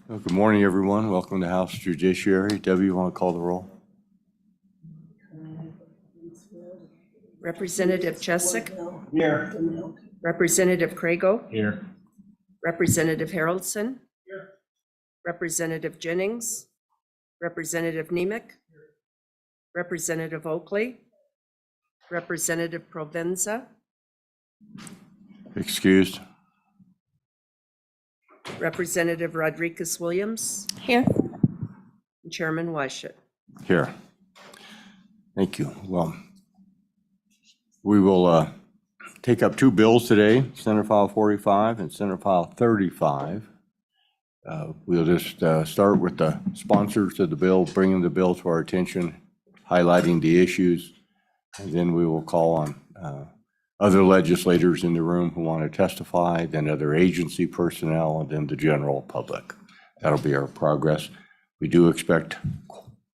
Well, good morning, everyone. Welcome to House Judiciary. Debbie, you want to call the roll? Representative Chesick, Here. Representative Crago, Here. Representative Haroldson, Here. Representative Jennings, Representative Nemec, Representative Oakley, Representative Provenza, Excused. Representative Rodriguez Williams, Here. and Chairman Weishut. Here. Thank you. Well, we will take up two bills today, Senate File 45 and Senate File 35. We'll just start with the sponsors of the bill, bringing the bill to our attention, highlighting the issues, and then we will call on other legislators in the room who want to testify, then other agency personnel, and then the general public. That'll be our progress. We do expect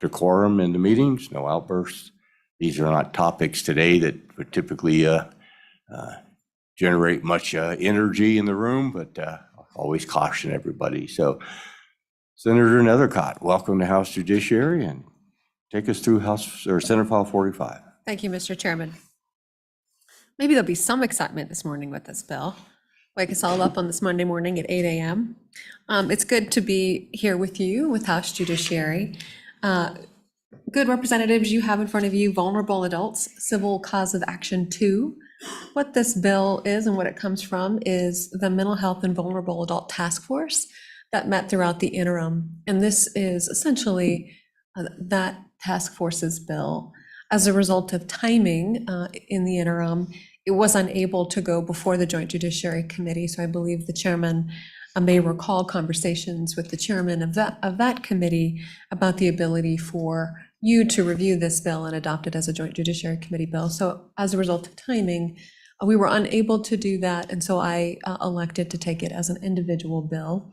decorum in the meetings, no outbursts. These are not topics today that would typically generate much energy in the room, but always caution everybody. So Senator Nethercott, welcome to House Judiciary, and take us through Senate File 45. Thank you, Mr. Chairman. Maybe there'll be some excitement this morning with this bill. Wake us all up on this Monday morning at 8 a.m. It's good to be here with you with House Judiciary. Good representatives, you have in front of you Vulnerable Adults, Civil Cause of Action 2. What this bill is and what it comes from is the Mental Health and Vulnerable Adult Task Force that met throughout the interim. And this is essentially that task force's bill. As a result of timing in the interim, it was unable to go before the Joint Judiciary Committee. So I believe the chairman may recall conversations with the chairman of that committee about the ability for you to review this bill and adopt it as a Joint Judiciary Committee bill. So as a result of timing, we were unable to do that. And so I elected to take it as an individual bill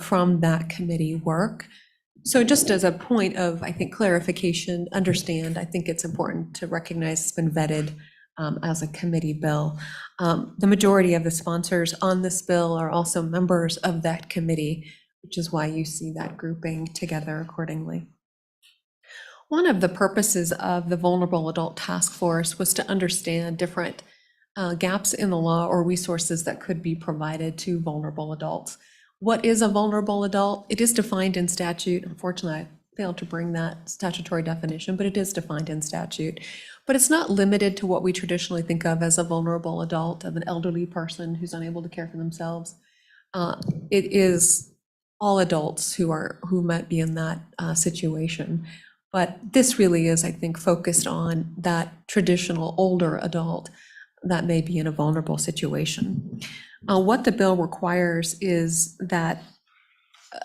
from that committee work. So just as a point of, I think, clarification, understand, I think it's important to recognize it's been vetted as a committee bill. The majority of the sponsors on this bill are also members of that committee, which is why you see that grouping together accordingly. One of the purposes of the Vulnerable Adult Task Force was to understand different gaps in the law or resources that could be provided to vulnerable adults. What is a vulnerable adult? It is defined in statute. Unfortunately, I failed to bring that statutory definition, but it is defined in statute. But it's not limited to what we traditionally think of as a vulnerable adult, of an elderly person who's unable to care for themselves. It is all adults who might be in that situation. But this really is, I think, focused on that traditional older adult that may be in a vulnerable situation. What the bill requires is that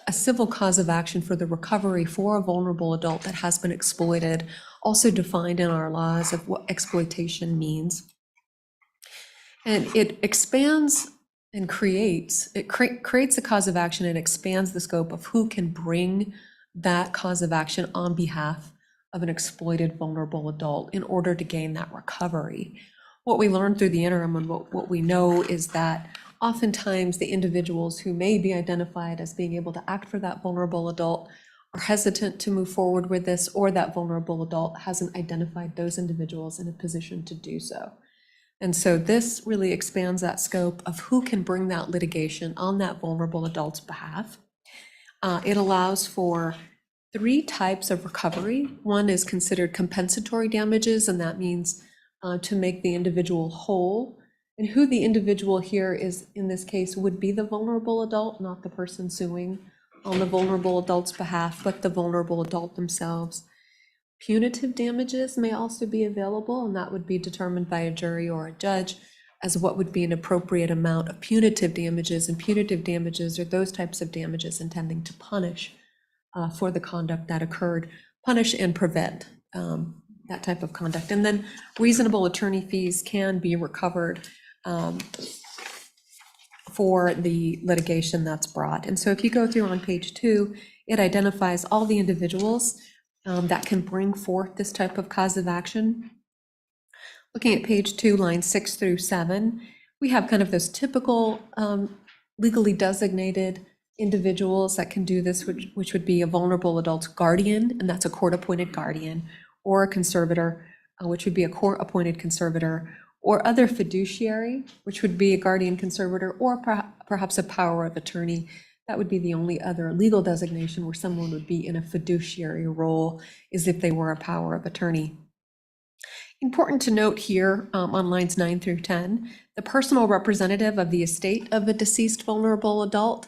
a civil cause of action for the recovery for a vulnerable adult that has been exploited, also defined in our laws of what exploitation means. And it expands and creates a cause of action and expands the scope of who can bring that cause of action on behalf of an exploited vulnerable adult in order to gain that recovery. What we learned through the interim and what we know is that oftentimes the individuals who may be identified as being able to act for that vulnerable adult are hesitant to move forward with this, or that vulnerable adult hasn't identified those individuals in a position to do so. And so this really expands that scope of who can bring that litigation on that vulnerable adult's behalf. It allows for 3 types of recovery. One is considered compensatory damages, and that means to make the individual whole. And who the individual here is, in this case, would be the vulnerable adult, not the person suing on the vulnerable adult's behalf, but the vulnerable adult themselves. Punitive damages may also be available, and that would be determined by a jury or a judge as what would be an appropriate amount of punitive damages. And punitive damages are those types of damages intending to punish for the conduct that occurred, punish and prevent that type of conduct. And then reasonable attorney fees can be recovered for the litigation that's brought. And so if you go through on page 2, it identifies all the individuals that can bring forth this type of cause of action. Looking at page 2, lines 6 through 7, we have kind of those typical legally designated individuals that can do this, which would be a vulnerable adult guardian, and that's a court-appointed guardian, or a conservator, which would be a court-appointed conservator, or other fiduciary, which would be a guardian conservator, or perhaps a power of attorney. That would be the only other legal designation where someone would be in a fiduciary role, is if they were a power of attorney. Important to note here on lines 9 through 10, the personal representative of the estate of a deceased vulnerable adult.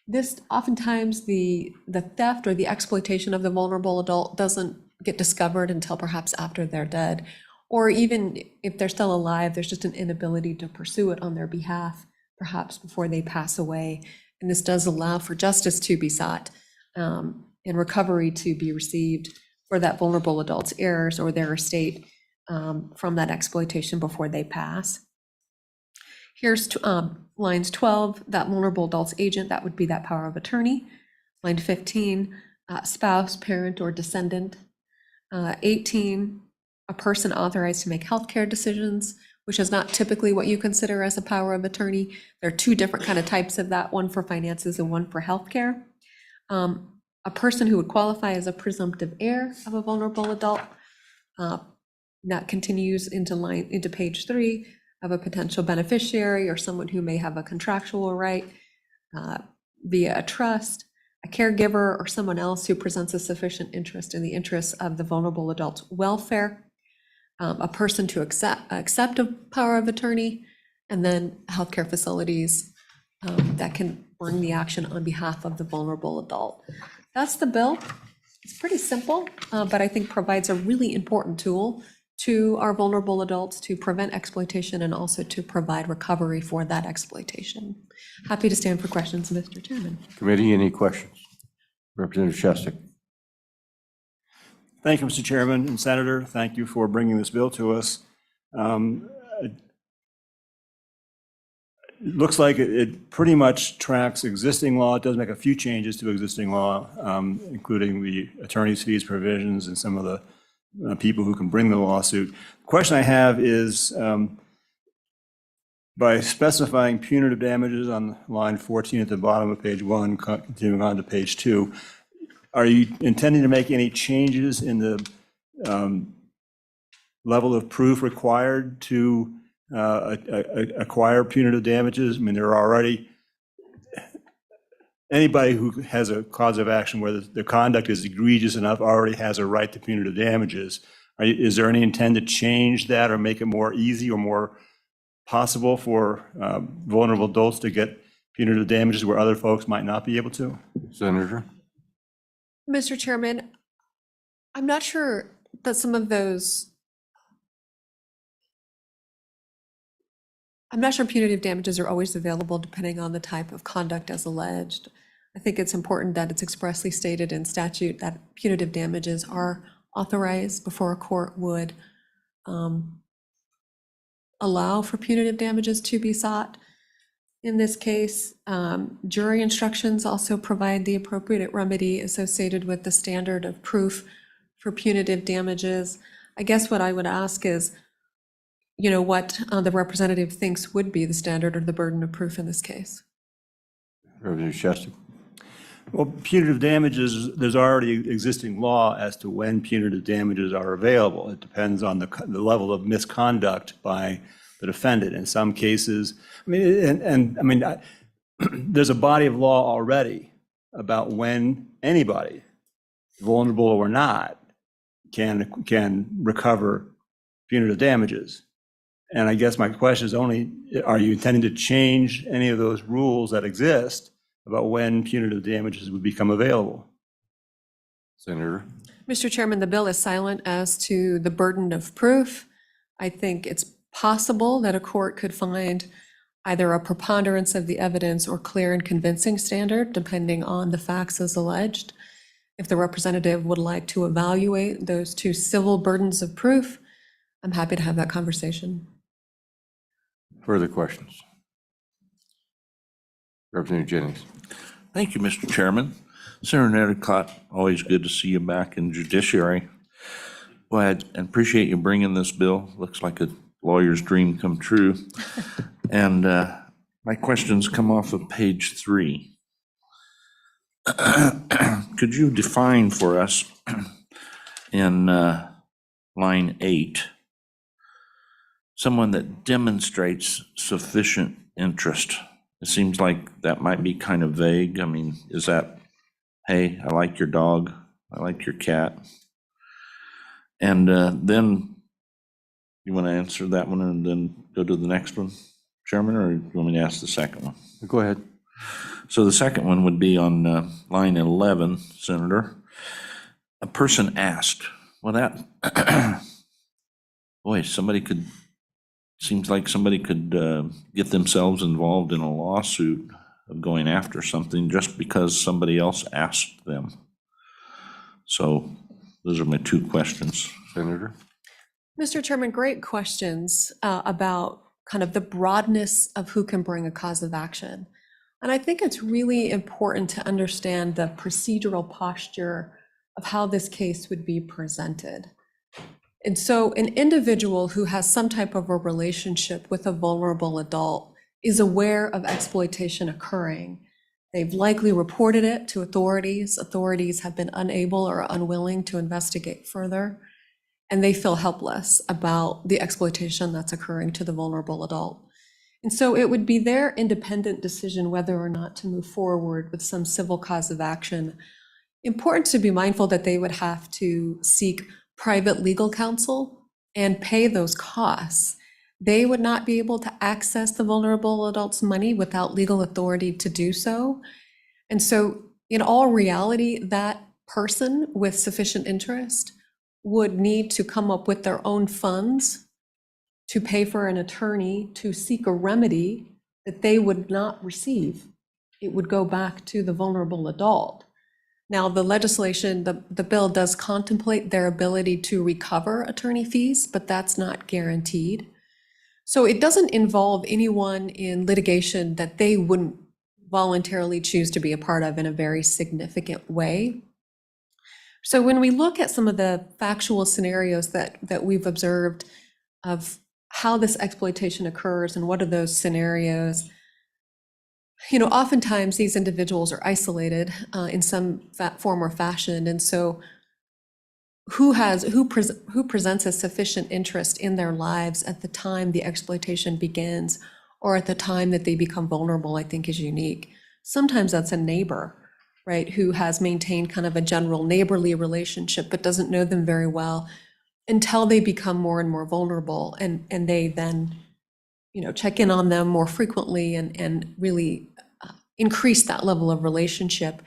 This oftentimes the theft or the exploitation of the vulnerable adult doesn't get discovered until perhaps after they're dead, or even if they're still alive, there's just an inability to pursue it on their behalf, perhaps before they pass away. And this does allow for justice to be sought and recovery to be received for that vulnerable adult's heirs or their estate from that exploitation before they pass. Here's lines 12, that vulnerable adult's agent, that would be that power of attorney. Line 15, spouse, parent, or descendant. 18, a person authorized to make healthcare decisions, which is not typically what you consider as a power of attorney. There are two different kind of types of that, one for finances and one for healthcare. A person who would qualify as a presumptive heir of a vulnerable adult. That continues into page 3 of a potential beneficiary or someone who may have a contractual right via a trust, a caregiver, or someone else who presents a sufficient interest in the interests of the vulnerable adult's welfare, a person to accept a power of attorney, and then healthcare facilities that can bring the action on behalf of the vulnerable adult. That's the bill. It's pretty simple, but I think provides a really important tool to our vulnerable adults to prevent exploitation and also to provide recovery for that exploitation. Happy to stand for questions, Mr. Chairman. Committee, any questions? Representative Shostak. Thank you, Mr. Chairman and Senator. Thank you for bringing this bill to us. It looks like it pretty much tracks existing law. It does make a few changes to existing law, including the attorney's fees provisions and some of the people who can bring the lawsuit. The question I have is, by specifying punitive damages on line 14 at the bottom of page 1, continuing on to page 2, are you intending to make any changes in the level of proof required to acquire punitive damages? I mean, there are already, anybody who has a cause of action where the conduct is egregious enough already has a right to punitive damages. Is there any intent to change that or make it more easy or more possible for vulnerable adults to get punitive damages where other folks might not be able to? Senator. Mr. Chairman, I'm not sure that some of those, I'm not sure punitive damages are always available depending on the type of conduct as alleged. I think it's important that it's expressly stated in statute that punitive damages are authorized before a court would allow for punitive damages to be sought. In this case, jury instructions also provide the appropriate remedy associated with the standard of proof for punitive damages. I guess what I would ask is, you know, what the representative thinks would be the standard or the burden of proof in this case. Representative Shostak. Well, punitive damages, there's already existing law as to when punitive damages are available. It depends on the level of misconduct by the defendant. In some cases, I mean, there's a body of law already about when anybody, vulnerable or not, can recover punitive damages. And I guess my question is only, are you intending to change any of those rules that exist about when punitive damages would become available? Senator. Mr. Chairman, the bill is silent as to the burden of proof. I think it's possible that a court could find either a preponderance of the evidence or clear and convincing standard, depending on the facts as alleged. If the representative would like to evaluate those two civil burdens of proof, I'm happy to have that conversation. Further questions? Representative Jennings. Thank you, Mr. Chairman. Senator Netticott, always good to see you back in Judiciary. Well, I appreciate you bringing this bill. Looks like a lawyer's dream come true. And my questions come off of page 3. could you define for us in line 8, someone that demonstrates sufficient interest? It seems like that might be kind of vague. I mean, is that, hey, I like your dog, I like your cat? And then you want to answer that one and then go to the next one, Chairman, or you want me to ask the second one? Go ahead. So the second one would be on line 11, Senator. A person asked, well, that, boy, seems like somebody could get themselves involved in a lawsuit of going after something just because somebody else asked them. So those are my two questions. Senator? Mr. Chairman, great questions about kind of the broadness of who can bring a cause of action. And I think it's really important to understand the procedural posture of how this case would be presented. And so an individual who has some type of a relationship with a vulnerable adult is aware of exploitation occurring. They've likely reported it to authorities. Authorities have been unable or unwilling to investigate further, and they feel helpless about the exploitation that's occurring to the vulnerable adult. And so it would be their independent decision whether or not to move forward with some civil cause of action. Important to be mindful that they would have to seek private legal counsel and pay those costs. They would not be able to access the vulnerable adult's money without legal authority to do so. And so in all reality, that person with sufficient interest would need to come up with their own funds to pay for an attorney to seek a remedy that they would not receive. It would go back to the vulnerable adult. Now, the legislation, the bill does contemplate their ability to recover attorney fees, but that's not guaranteed. So it doesn't involve anyone in litigation that they wouldn't voluntarily choose to be a part of in a very significant way. So when we look at some of the factual scenarios that we've observed of how this exploitation occurs and what are those scenarios, oftentimes these individuals are isolated in some form or fashion. And so who presents a sufficient interest in their lives at the time the exploitation begins or at the time that they become vulnerable, I think is unique. Sometimes that's a neighbor, right, who has maintained kind of a general neighborly relationship but doesn't know them very well until they become more and more vulnerable, and they then check in on them more frequently and really increase that level of relationship,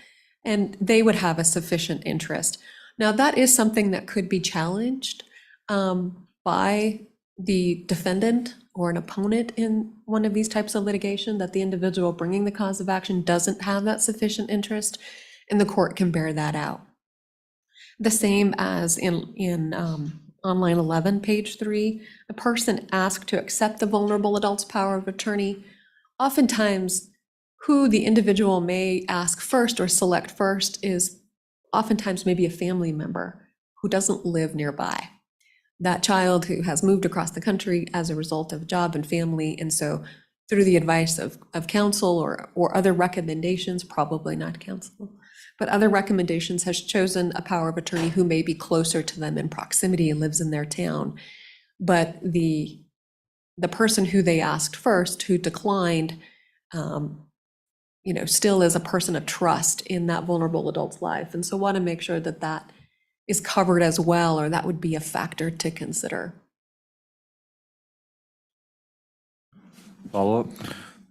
and they would have a sufficient interest. Now, that is something that could be challenged by the defendant or an opponent in one of these types of litigation, that the individual bringing the cause of action doesn't have that sufficient interest, and the court can bear that out. The same as on line 11, page 3, a person asked to accept the vulnerable adult's power of attorney. Oftentimes, who the individual may ask first or select first is oftentimes maybe a family member who doesn't live nearby. That child who has moved across the country as a result of job and family, and so through the advice of counsel or other recommendations, probably not counsel, but other recommendations, has chosen a power of attorney who may be closer to them in proximity and lives in their town. But the person who they asked first, who declined, still is a person of trust in that vulnerable adult's life. And so want to make sure that that is covered as well, or that would be a factor to consider. Follow up?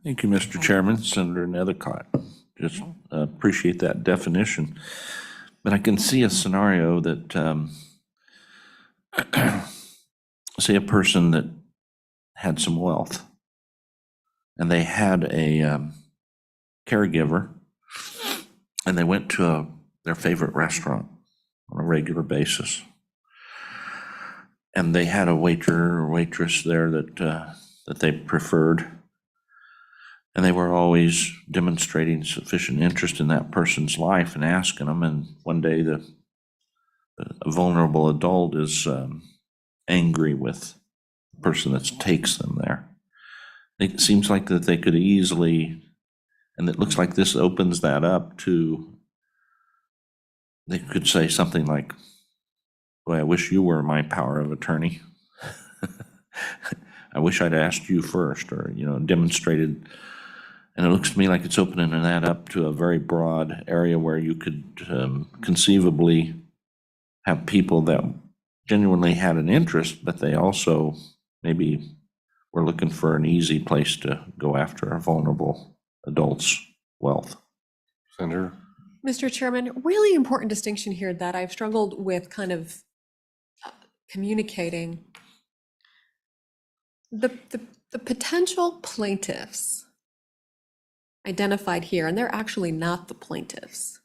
Thank you, Mr. Chairman. Senator Nethercott. Just appreciate that definition. But I can see a scenario that, say a person that had some wealth and they had a caregiver and they went to their favorite restaurant on a regular basis. And they had a waiter or waitress there that they preferred. And they were always demonstrating sufficient interest in that person's life and asking them. And one day the vulnerable adult is angry with the person that takes them there. It seems like that they could easily, and it looks like this opens that up to they could say something like, boy, I wish you were my power of attorney. I wish I'd asked you first, or, demonstrated. And it looks to me like it's opening that up to a very broad area where you could conceivably have people that genuinely had an interest, but they also maybe were looking for an easy place to go after a vulnerable adult's wealth. Senator? Mr. Chairman, really important distinction here that I've struggled with kind of communicating. The potential plaintiffs identified here, and they're actually not the plaintiffs.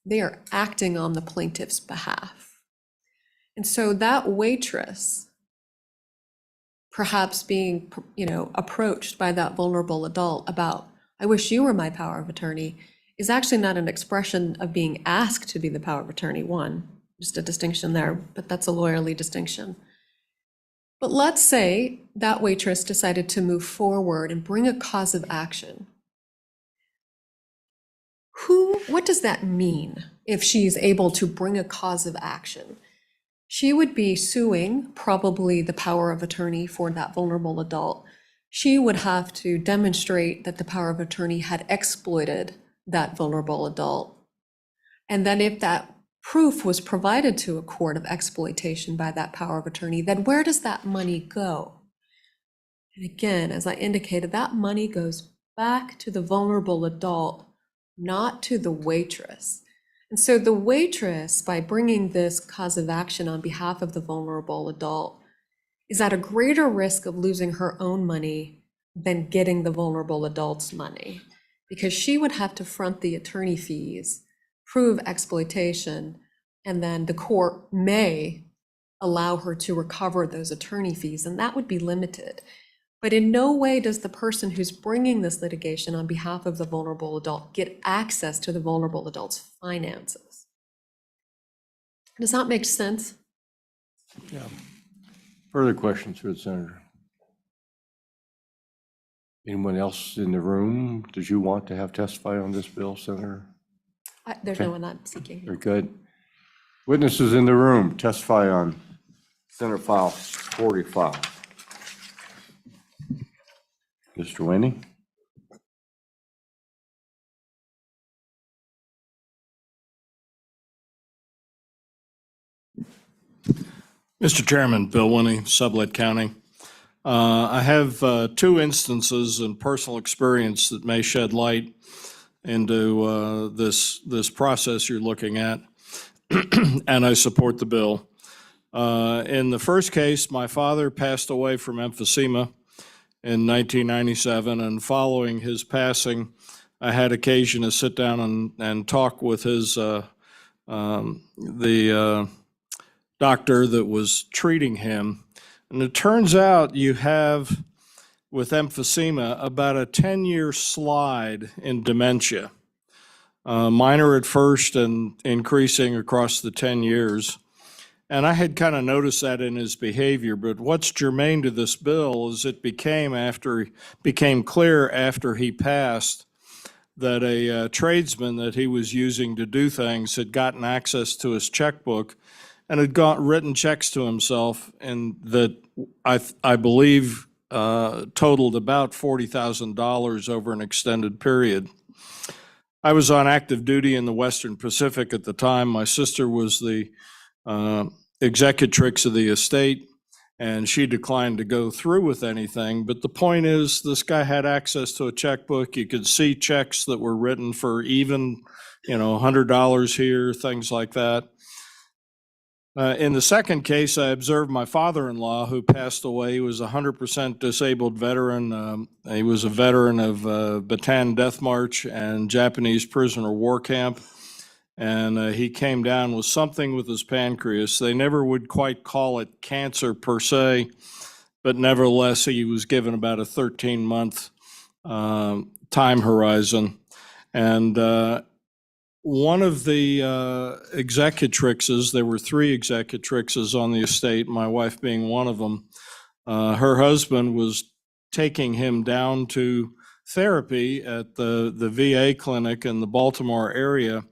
They are acting on the plaintiff's behalf. And so that waitress, perhaps being, approached by that vulnerable adult about, I wish you were my power of attorney, is actually not an expression of being asked to be the power of attorney, one, just a distinction there, but that's a lawyerly distinction. But let's say that waitress decided to move forward and bring a cause of action. What does that mean if she's able to bring a cause of action? She would be suing probably the power of attorney for that vulnerable adult. She would have to demonstrate that the power of attorney had exploited that vulnerable adult. And then if that proof was provided to a court of exploitation by that power of attorney, then where does that money go? And again, as I indicated, that money goes back to the vulnerable adult, not to the waitress. And so the waitress, by bringing this cause of action on behalf of the vulnerable adult, is at a greater risk of losing her own money than getting the vulnerable adult's money, because she would have to front the attorney fees, prove exploitation, and then the court may allow her to recover those attorney fees, and that would be limited. But in no way does the person who's bringing this litigation on behalf of the vulnerable adult get access to the vulnerable adult's finances. Does that make sense? Yeah. Further questions for the senator? Anyone else in the room? Did you want to have testify on this bill, Senator? There's Okay. no one I'm seeking. Very good. Witnesses in the room, testify on Senate File 45. Mr. Winnie? Mr. Chairman, Bill Winnie, Sublette County. I have two instances in personal experience that may shed light into this process you're looking at, and I support the bill. In the first case, my father passed away from emphysema in 1997, and following his passing, I had occasion to sit down and talk with the doctor that was treating him. And it turns out you have, with emphysema, about a 10-year slide in dementia. Minor at first and increasing across the 10 years. And I had kind of noticed that in his behavior, but what's germane to this bill is it became clear after he passed that a tradesman that he was using to do things had gotten access to his checkbook and had written checks to himself, and that I believe totaled about $40,000 over an extended period. I was on active duty in the Western Pacific at the time. My sister was the executrix of the estate, and she declined to go through with anything. But the point is, this guy had access to a checkbook. You could see checks that were written for even, $100 here, things like that. In the second case, I observed my father-in-law who passed away. He was a 100% disabled veteran. He was a veteran of Bataan Death March and Japanese prisoner war camp. And he came down with something with his pancreas. They never would quite call it cancer per se, but nevertheless, he was given about a 13-month time horizon. And one of the executrixes, there were 3 executrixes on the estate, my wife being one of them, her husband was taking him down to therapy at the VA clinic in the Baltimore area.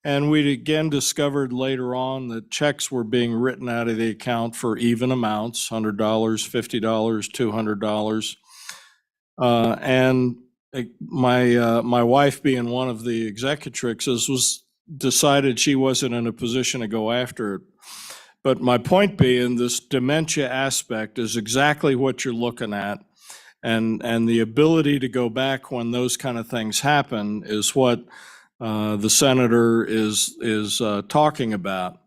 And we again discovered later on that checks were being written out of the account for even amounts, $100, $50, $200. And my wife, being one of the executrixes, was decided she wasn't in a position to go after it. But my point being, this dementia aspect is exactly what you're looking at. And the ability to go back when those kind of things happen is what the senator is talking about.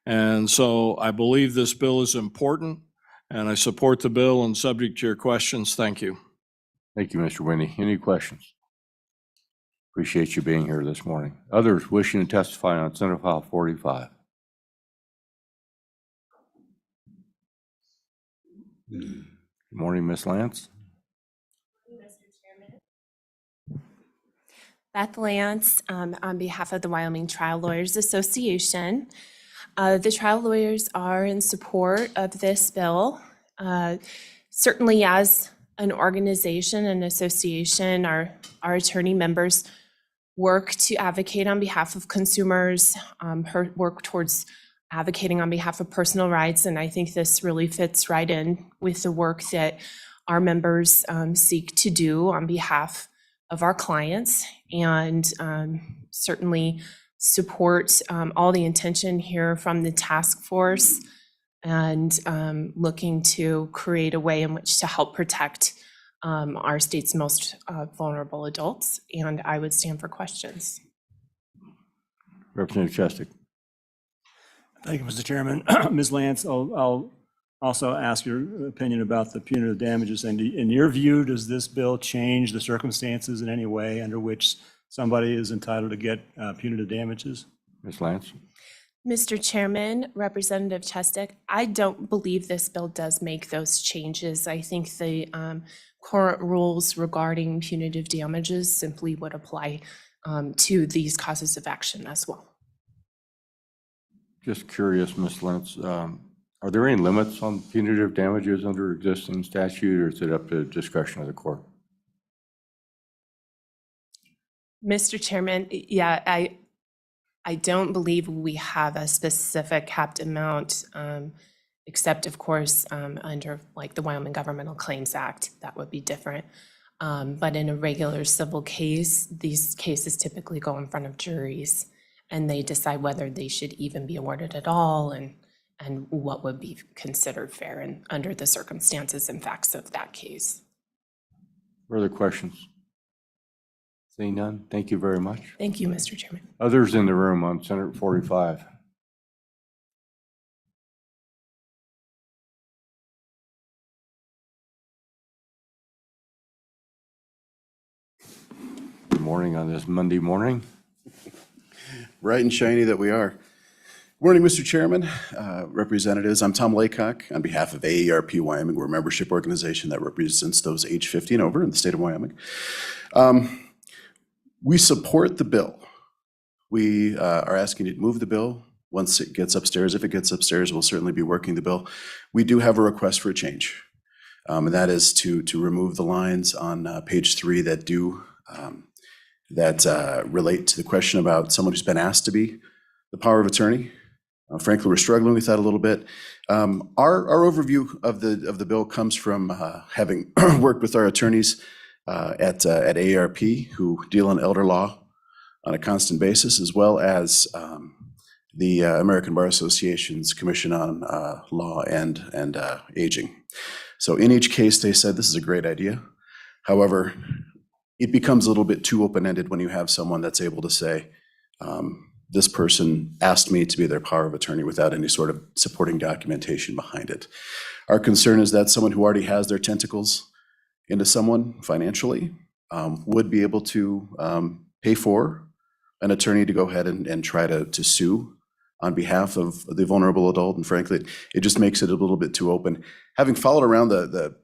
And so I believe this bill is important, and I support the bill, and subject to your questions, thank you. Thank you, Mr. Winnie. Any questions? Appreciate you being here this morning. Others wishing to testify on Senate File 45? Good morning, Ms. Lance. Beth Lance, on behalf of the Wyoming Trial Lawyers Association. The trial lawyers are in support of this bill. Certainly as an organization and association, our attorney members work to advocate on behalf of consumers, work towards advocating on behalf of personal rights, and I think this really fits right in with the work that our members seek to do on behalf of our clients, and certainly support all the intention here from the task force, and looking to create a way in which to help protect our state's most vulnerable adults. And I would stand for questions. Representative Chestic. Thank you, Mr. Chairman. Ms. Lance, I'll also ask your opinion about the punitive damages. And in your view, does this bill change the circumstances in any way under which somebody is entitled to get punitive damages? Ms. Lance. Mr. Chairman, Representative Chestic, I don't believe this bill does make those changes. I think the current rules regarding punitive damages simply would apply to these causes of action as well. Just curious, Ms. Lance, are there any limits on punitive damages under existing statute, or is it up to discretion of the court? Mr. Chairman, yeah, I don't believe we have a specific capped amount, except of course under like the Wyoming Governmental Claims Act, that would be different. But in a regular civil case, these cases typically go in front of juries, and they decide whether they should even be awarded at all, and what would be considered fair and under the circumstances and facts of that case. Further questions? Seeing none, thank you very much. Thank you, Mr. Chairman. Others in the room on Senate 45? Good morning on this Monday morning. Bright and shiny that we are. Morning, Mr. Chairman, representatives. I'm Tom Laycock on behalf of AARP Wyoming. We're a membership organization that represents those age 50 and over in the state of Wyoming. We support the bill. We are asking you to move the bill once it gets upstairs. If it gets upstairs, we'll certainly be working the bill. We do have a request for a change, and that is to remove the lines on page 3 that do relate to the question about someone who's been asked to be the power of attorney. Frankly, we're struggling with that a little bit. Our overview of the bill comes from having worked with our attorneys at AARP, who deal in elder law on a constant basis, as well as the American Bar Association's Commission on Law and Aging. So in each case, they said this is a great idea. However, it becomes a little bit too open-ended when you have someone that's able to say, this person asked me to be their power of attorney without any sort of supporting documentation behind it. Our concern is that someone who already has their tentacles into someone financially would be able to pay for an attorney to go ahead and try to sue on behalf of the vulnerable adult. And frankly, it just makes it a little bit too open. Having followed around the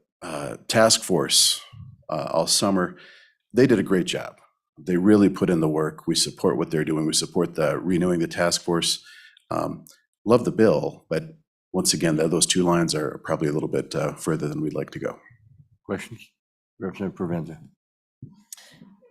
task force all summer, they did a great job. They really put in the work. We support what they're doing. We support the renewing the task force. Love the bill, but once again, those two lines are probably a little bit further than we'd like to go. Questions? Representative Provenza.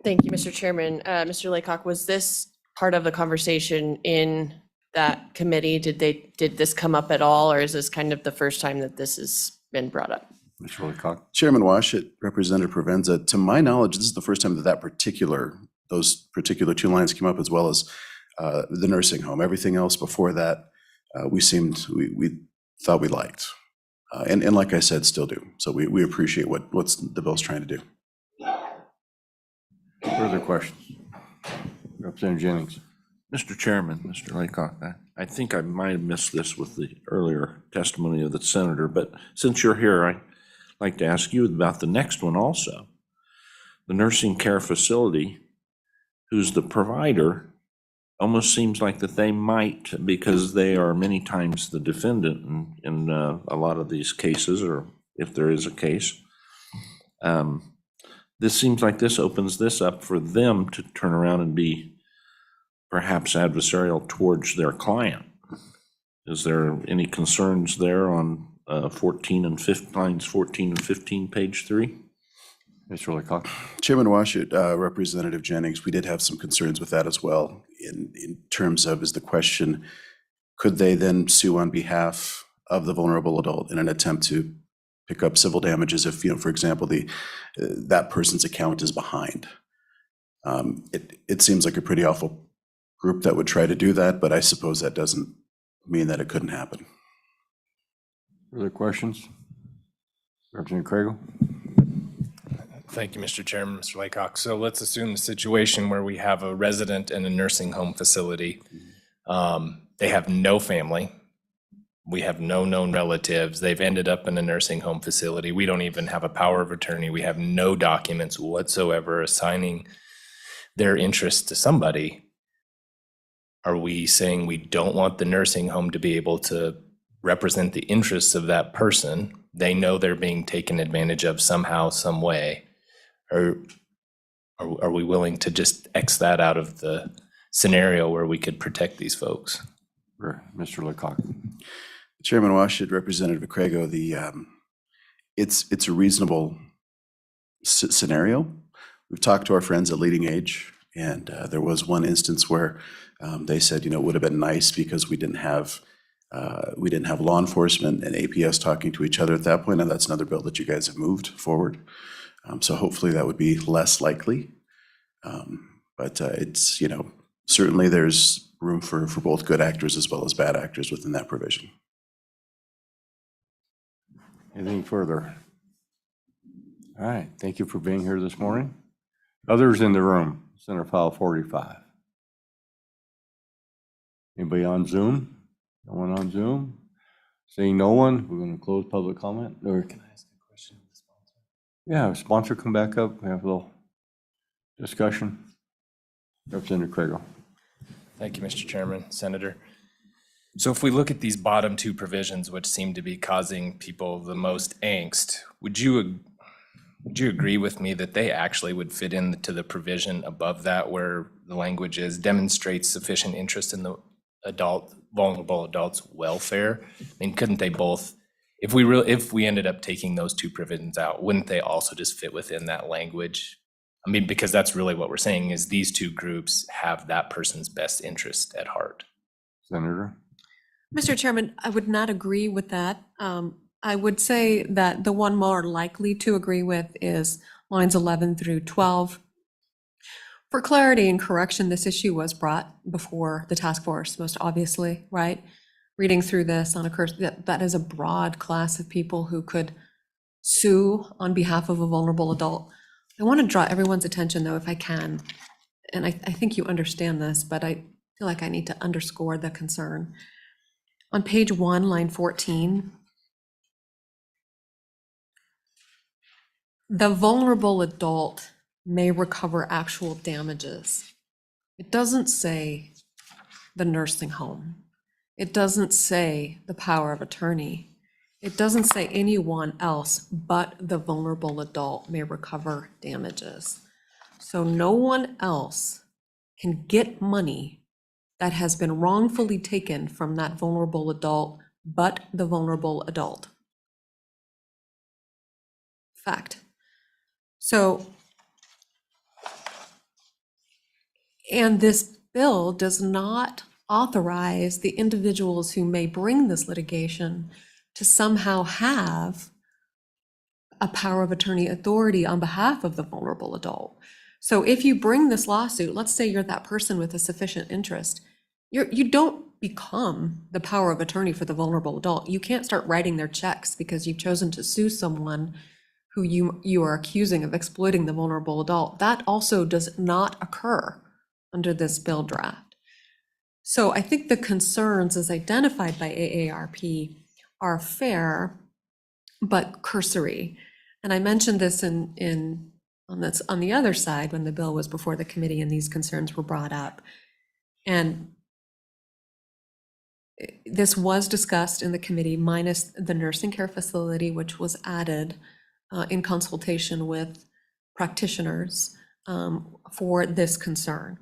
Thank you, Mr. Chairman. Mr. Laycock, was this part of the conversation in that committee? Did this come up at all, or is this kind of the first time that this has been brought up? Mr. Leacock? Chairman Washit, Representative Provenza, to my knowledge, this is the first time that those particular two lines came up, as well as the nursing home. Everything else before that, we thought we liked. And like I said, still do. So we appreciate what's the bill's trying to do. Further questions? Representative Jennings? Mr. Chairman, Mr. Laycock, I think I might have missed this with the earlier testimony of the senator, but since you're here, I'd like to ask you about the next one also. The nursing care facility, who's the provider, almost seems like that they might, because they are many times the defendant in a lot of these cases, or if there is a case. This seems like this opens this up for them to turn around and be perhaps adversarial towards their client. Is there any concerns there on 14 and 15, lines 14 and 15, page 3? Mr. Leacock? Chairman Washit, Representative Jennings, we did have some concerns with that as well in terms of, is the question, could they then sue on behalf of the vulnerable adult in an attempt to pick up civil damages if, for example, that person's account is behind? It seems like a pretty awful group that would try to do that, but I suppose that doesn't mean that it couldn't happen. Further questions? Representative Craigle? Thank you, Mr. Chairman, Mr. Laycock. So let's assume the situation where we have a resident in a nursing home facility. They have no family. We have no known relatives. They've ended up in a nursing home facility. We don't even have a power of attorney. We have no documents whatsoever assigning their interest to somebody. Are we saying we don't want the nursing home to be able to represent the interests of that person? They know they're being taken advantage of somehow, some way. Or are we willing to just X that out of the scenario where we could protect these folks? Mr. Leacock? Chairman Washit, Representative Craigo, it's a reasonable scenario. We've talked to our friends at Leading Age, and there was one instance where they said, it would have been nice because we didn't have law enforcement and APS talking to each other at that point, and that's another bill that you guys have moved forward. So hopefully that would be less likely. But it's, certainly there's room for both good actors as well as bad actors within that provision. Anything further? All right, thank you for being here this morning. Others in the room, Senate File 45. Anybody on Zoom? No one on Zoom? Seeing no one, we're going to close public comment. Or Can I ask a question of the sponsor? yeah, sponsor come back up. We have a little discussion. Representative Craigle. Thank you, Mr. Chairman, Senator. So if we look at these bottom two provisions, which seem to be causing people the most angst, would you agree with me that they actually would fit into the provision above that where the language is demonstrates sufficient interest in the vulnerable adult's welfare? I mean, couldn't they both, if we ended up taking those two provisions out, wouldn't they also just fit within that language? I mean, because that's really what we're saying is these two groups have that person's best interest at heart. Senator? Mr. Chairman, I would not agree with that. I would say that the one more likely to agree with is lines 11 through 12. For clarity and correction, this issue was brought before the task force, most obviously, right? Reading through this on a course, that is a broad class of people who could sue on behalf of a vulnerable adult. I want to draw everyone's attention, though, if I can, and I think you understand this, but I feel like I need to underscore the concern. On page 1, line 14, the vulnerable adult may recover actual damages. It doesn't say the nursing home. It doesn't say the power of attorney. It doesn't say anyone else but the vulnerable adult may recover damages. So no one else can get money that has been wrongfully taken from that vulnerable adult but the vulnerable adult. Fact. So, and this bill does not authorize the individuals who may bring this litigation to somehow have a power of attorney authority on behalf of the vulnerable adult. So if you bring this lawsuit, let's say you're that person with a sufficient interest, you don't become the power of attorney for the vulnerable adult. You can't start writing their checks because you've chosen to sue someone who you are accusing of exploiting the vulnerable adult. That also does not occur under this bill draft. So I think the concerns as identified by AARP are fair, but cursory. And I mentioned this on the other side when the bill was before the committee and these concerns were brought up. And this was discussed in the committee minus the nursing care facility, which was added in consultation with practitioners for this concern.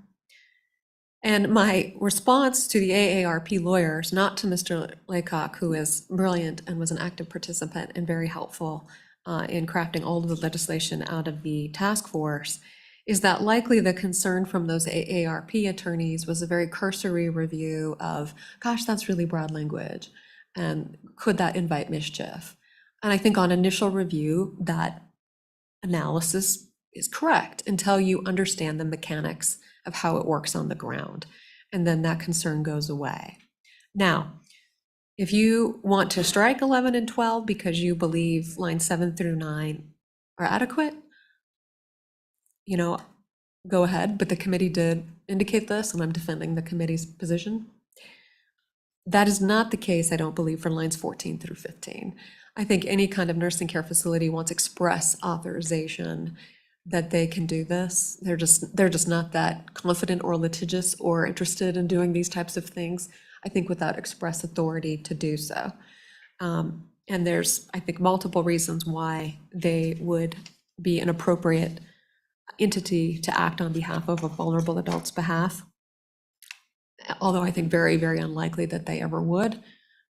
And my response to the AARP lawyers, not to Mr. Laycock, who is brilliant and was an active participant and very helpful in crafting all of the legislation out of the task force, is that likely the concern from those AARP attorneys was a very cursory review of, gosh, that's really broad language, and could that invite mischief? And I think on initial review, that analysis is correct until you understand the mechanics of how it works on the ground. And then that concern goes away. Now, if you want to strike 11 and 12 because you believe lines 7 through 9 are adequate, go ahead, but the committee did indicate this, and I'm defending the committee's position. That is not the case, I don't believe, for lines 14 through 15. I think any kind of nursing care facility wants express authorization that they can do this. They're just not that confident or litigious or interested in doing these types of things, I think, without express authority to do so. And there's, I think, multiple reasons why they would be an appropriate entity to act on behalf of a vulnerable adult's behalf. Although I think very, very unlikely that they ever would.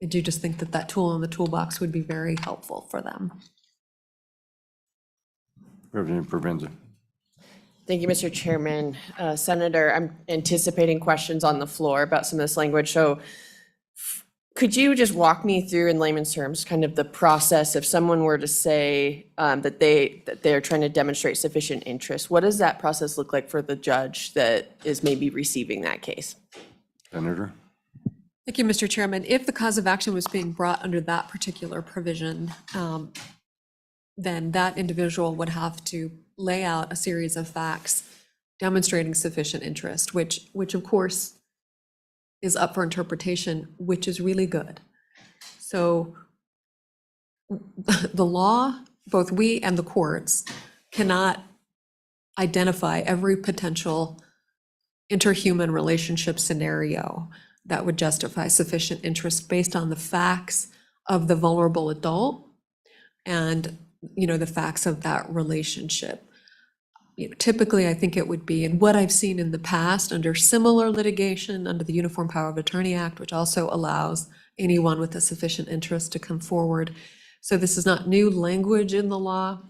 I do just think that that tool in the toolbox would be very helpful for them. Representative Provenza. Thank you, Mr. Chairman. Senator, I'm anticipating questions on the floor about some of this language. So could you just walk me through in layman's terms kind of the process if someone were to say that they're trying to demonstrate sufficient interest? What does that process look like for the judge that is maybe receiving that case? Senator. Thank you, Mr. Chairman. If the cause of action was being brought under that particular provision, then that individual would have to lay out a series of facts demonstrating sufficient interest, which of course is up for interpretation, which is really good. So the law, both we and the courts, cannot identify every potential interhuman relationship scenario that would justify sufficient interest based on the facts of the vulnerable adult and the facts of that relationship. Typically, I think it would be, and what I've seen in the past under similar litigation under the Uniform Power of Attorney Act, which also allows anyone with a sufficient interest to come forward. So this is not new language in the law.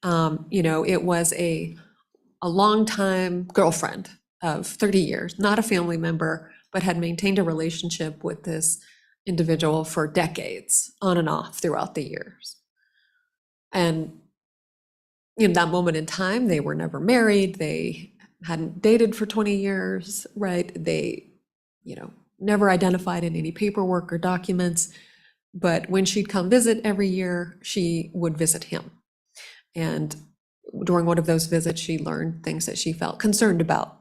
It was a longtime girlfriend of 30 years, not a family member, but had maintained a relationship with this individual for decades, on and off throughout the years. And in that moment in time, they were never married. They hadn't dated for 20 years, right? They, never identified in any paperwork or documents. But when she'd come visit every year, she would visit him. And during one of those visits, she learned things that she felt concerned about.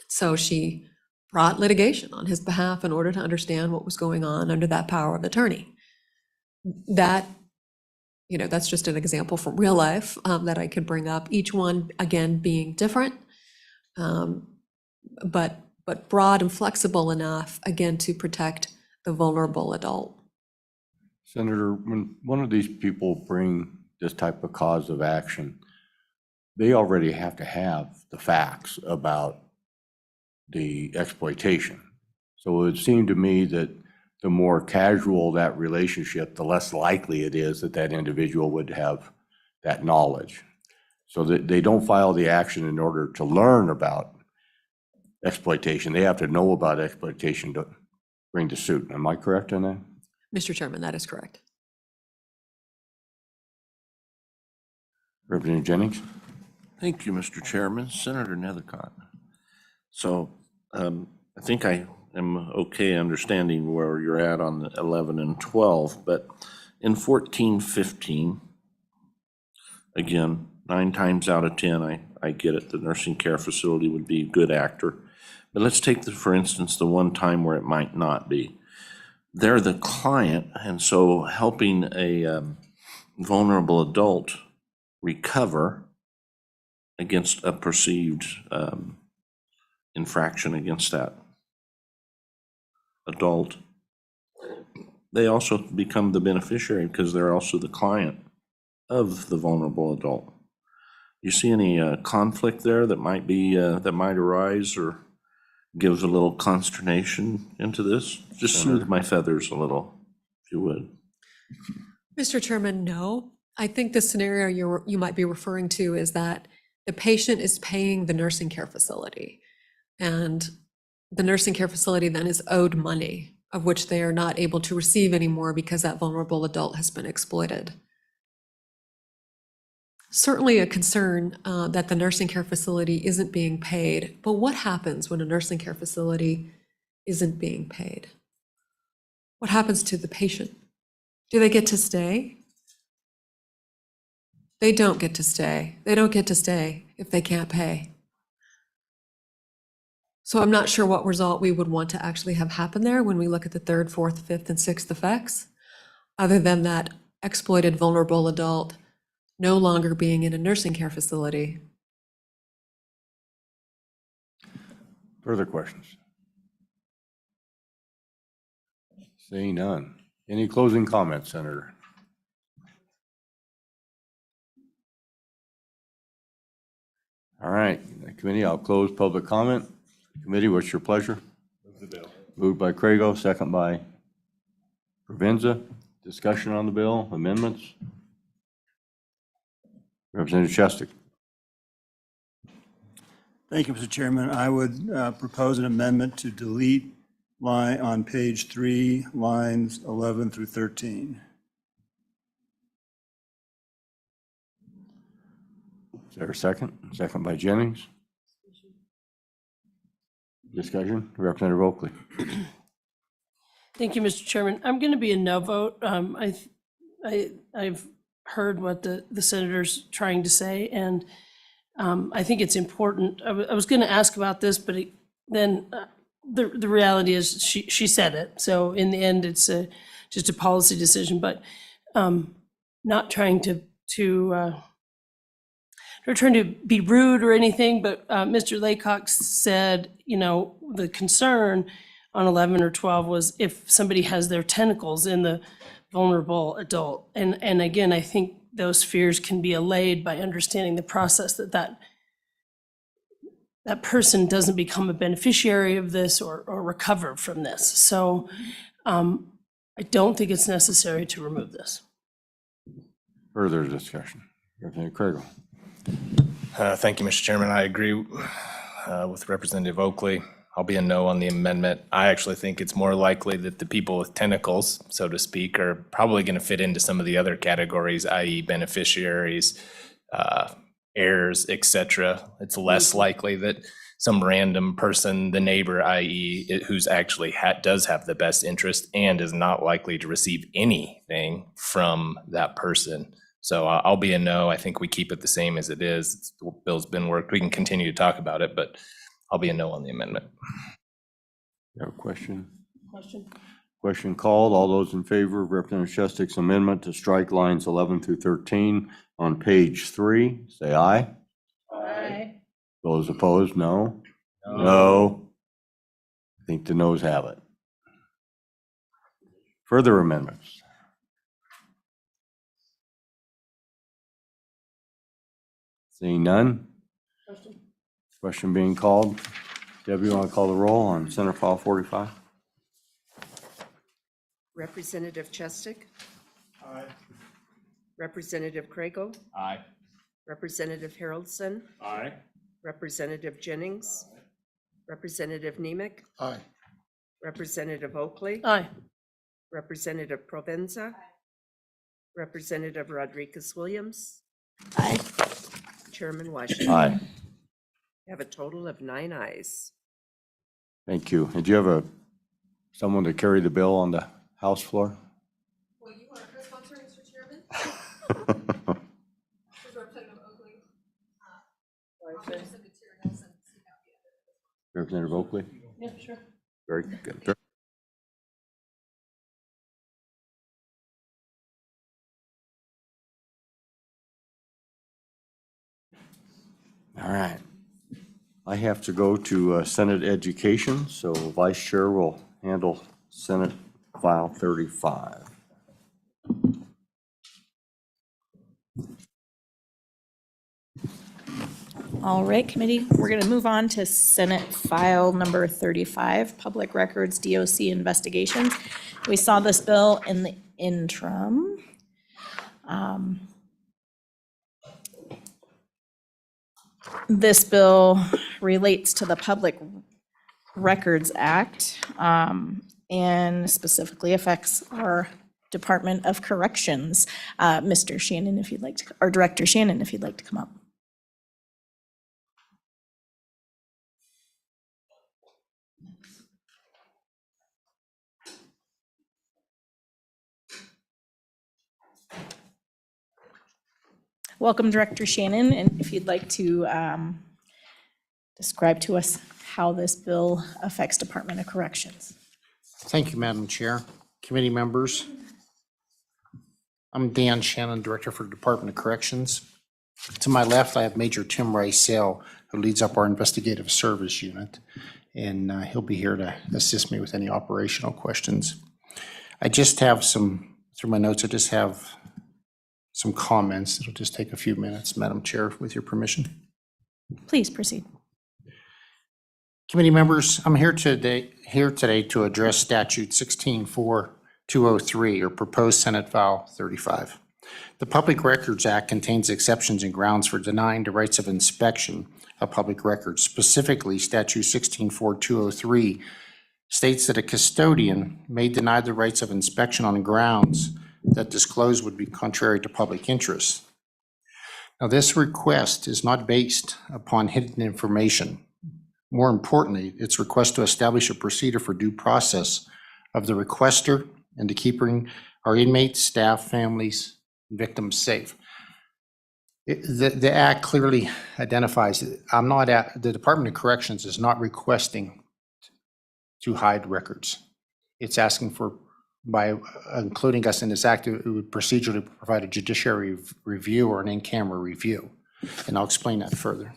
So she brought litigation on his behalf in order to understand what was going on under that power of attorney. That that's just an example from real life that I could bring up, each one, again, being different, but broad and flexible enough, again, to protect the vulnerable adult. Senator, when one of these people bring this type of cause of action, they already have to have the facts about the exploitation. So it would seem to me that the more casual that relationship, the less likely it is that that individual would have that knowledge. So that they don't file the action in order to learn about exploitation. They have to know about exploitation to bring the suit. Am I correct on that? Mr. Chairman, that is correct. Representative Jennings? Thank you, Mr. Chairman. Senator Nethercott. So I think I am okay understanding where you're at on the 11 and 12, but in 14, 15, again, 9 times out of 10, I get it. The nursing care facility would be a good actor. But let's take, for instance, the one time where it might not be. They're the client, and so helping a vulnerable adult recover against a perceived infraction against that adult, they also become the beneficiary because they're also the client of the vulnerable adult. You see any conflict there that might be that might arise or gives a little consternation into this? Just soothe my feathers a little, if you would. Mr. Chairman, no. I think the scenario you might be referring to is that the patient is paying the nursing care facility, and the nursing care facility then is owed money, of which they are not able to receive anymore because that vulnerable adult has been exploited. Certainly a concern that the nursing care facility isn't being paid, but what happens when a nursing care facility isn't being paid? What happens to the patient? Do they get to stay? They don't get to stay. They don't get to stay if they can't pay. So I'm not sure what result we would want to actually have happen there when we look at the 3rd, 4th, 5th, and 6th effects, other than that exploited vulnerable adult no longer being in a nursing care facility. Further questions? Seeing none. Any closing comments, Senator? All right, committee, I'll close public comment. Committee, what's your pleasure? Move the bill. Moved by Crago, second by Provenza. Discussion on the bill, amendments? Representative Shestak. Thank you, Mr. Chairman. I would propose an amendment to delete line on page 3, lines 11 through 13. Is there a second? Second by Jennings. Discussion, Representative Oakley. Thank you, Mr. Chairman. I'm going to be a no vote. I've heard what the senator's trying to say, and I think it's important. I was going to ask about this, but then the reality is she said it. So in the end, it's just a policy decision, but not trying to not trying to be rude or anything, but Mr. Laycock said, you know, the concern on 11 or 12 was if somebody has their tentacles in the vulnerable adult. And again, I think those fears can be allayed by understanding the process that person doesn't become a beneficiary of this or recover from this. So I don't think it's necessary to remove this. Further discussion, Representative Crago. Thank you, Mr. Chairman. I agree with Representative Oakley. I'll be a no on the amendment. I actually think it's more likely that the people with tentacles, so to speak, are probably going to fit into some of the other categories, i.e. beneficiaries, heirs, et cetera. It's less likely that some random person, the neighbor, i.e. who's actually does have the best interest and is not likely to receive anything from that person. So I'll be a no. I think we keep it the same as it is. The bill's been worked. We can continue to talk about it, but I'll be a no on the amendment. You have a question? Question? Question called. All those in favor of Representative Shestak's amendment to strike lines 11 through 13 on page 3, say aye. Aye. Those opposed, no? No. I think the noes have it. Further amendments? Seeing none? Question being called. Debbie, you want to call the roll on Senate File 45? Representative Chestik? Aye. Representative Crago? Aye. Representative Haroldson? Aye. Representative Jennings? Representative Nemec, Aye. Representative Oakley, Aye. Representative Provenza, Representative Rodriguez Williams, Aye. Chairman Washington. Aye. You have a total of 9 ayes. Thank you. And do you have someone to carry the bill on the House floor? Well, you are co-sponsor, Mr. Chairman? Representative Oakley. I'll just send it to your Nelson. Representative Oakley? Yeah, sure. Very good. All right. I have to go to Senate Education, so Vice Chair will handle Senate File 35. All right, committee, we're going to move on to Senate File number 35, Public Records DOC Investigations. We saw this bill in the interim. This bill relates to the Public Records Act and specifically affects our Department of Corrections. Mr. Shannon, if you'd like to, or Director Shannon, if you'd like to come up. Welcome, Director Shannon, and if you'd like to describe to us how this bill affects Department of Corrections. Thank you, Madam Chair. Committee members. I'm Dan Shannon, Director for Department of Corrections. To my left, I have Major Tim Rysell, who leads up our Investigative Service Unit, and he'll be here to assist me with any operational questions. I just have through my notes, I just have some comments. It'll just take a few minutes, Madam Chair, with your permission. Please proceed. Committee members, I'm here today to address Statute 164203, or proposed Senate File 35. The Public Records Act contains exceptions and grounds for denying the rights of inspection of public records. Specifically, Statute 164203 states that a custodian may deny the rights of inspection on grounds that disclosed would be contrary to public interest. Now, this request is not based upon hidden information. More importantly, it's a request to establish a procedure for due process of the requester and to keeping our inmates, staff, families, and victims safe. The Act clearly identifies that the Department of Corrections is not requesting to hide records. It's asking for, by including us in this act, it would procedurally provide a judiciary review or an in-camera review. And I'll explain that further.